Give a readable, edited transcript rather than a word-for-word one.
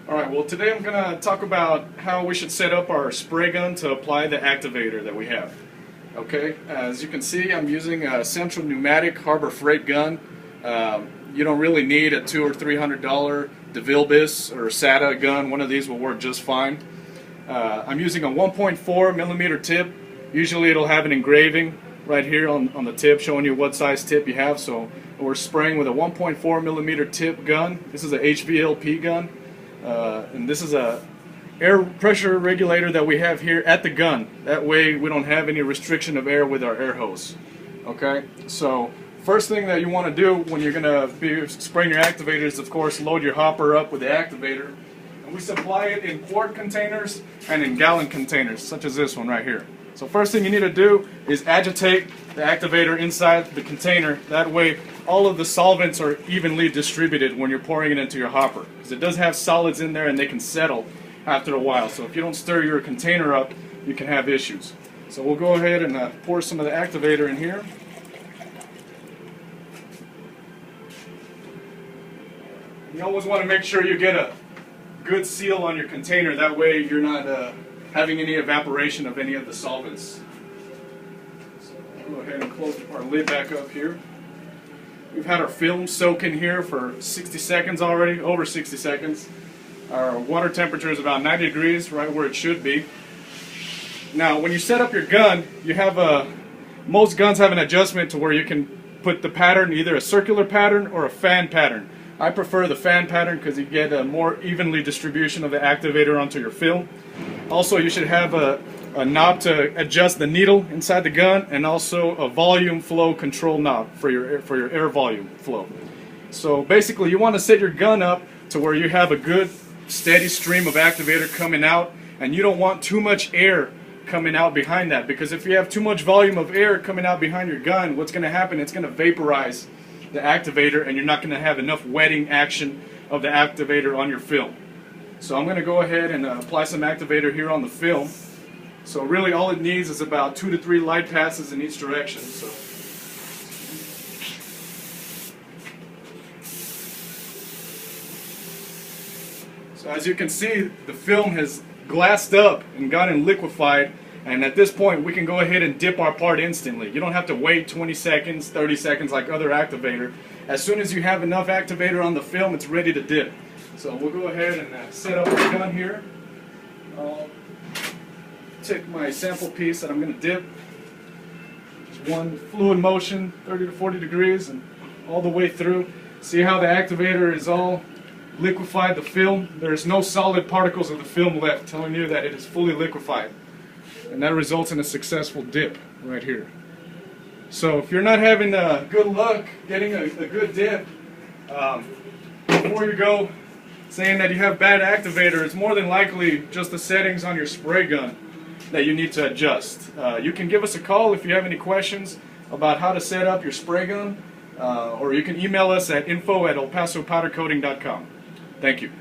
Alright, well today I'm going to talk about how we should set up our spray gun to apply the activator that we have. Okay, as you can see, I'm using a Central Pneumatic Harbor Freight gun. You don't really need a $200 or $300 DeVille Bis or SATA gun. One of these will work just fine. I'm using a 1.4 millimeter tip. Usually it'll have an engraving right here on the tip showing you what size tip you have. So we're spraying with a 1.4 millimeter tip gun. This is a HVLP gun. And this is a air pressure regulator that we have here at the gun. That way we don't have any restriction of air with our air hose. Okay, so first thing that you want to do when you're going to be spraying your activator is, of course, load your hopper up with the activator. And we supply it in quart containers and in gallon containers, such as this one right here. So first thing you need to do is agitate the activator inside the container. That way all of the solvents are evenly distributed when you're pouring it into your hopper. Because it does have solids in there and they can settle after a while. So if you don't stir your container up, you can have issues. So we'll go ahead and pour some of the activator in here. You always want to make sure you get a good seal on your container. That way you're not having any evaporation of any of the solvents. So we'll go ahead and close our lid back up here. We've had our film soak in here for 60 seconds already, over 60 seconds. Our water temperature is about 90 degrees, right where it should be. Now, when you set up your gun, you have most guns have an adjustment to where you can put the pattern, either a circular pattern or a fan pattern. I prefer the fan pattern because you get a more evenly distribution of the activator onto your film. Also, you should have a knob to adjust the needle inside the gun, and also a volume flow control knob for your air volume flow. So basically, you want to set your gun up to where you have a good steady stream of activator coming out, and you don't want too much air coming out behind that, because if you have too much volume of air coming out behind your gun, what's going to happen? It's going to vaporize the activator, and you're not going to have enough wetting action of the activator on your film. So I'm going to go ahead and apply some activator here on the film. So really all it needs is about 2 to 3 light passes in each direction. So as you can see, the film has glassed up and gotten liquefied, and at this point we can go ahead and dip our part instantly. You don't have to wait 20 seconds, 30 seconds like other activator. As soon as you have enough activator on the film, it's ready to dip. So we'll go ahead and set up the gun here. I'll take my sample piece that I'm going to dip. Just one fluid motion, 30 to 40 degrees, and all the way through. See how the activator is all liquefied, the film? There's no solid particles of the film left, telling you that it is fully liquefied. And that results in a successful dip right here. So if you're not having good luck getting a good dip, before you go saying that you have bad activator, it's more than likely just the settings on your spray gun that you need to adjust. You can give us a call if you have any questions about how to set up your spray gun, or you can email us at info@elpasopowdercoating.com. Thank you.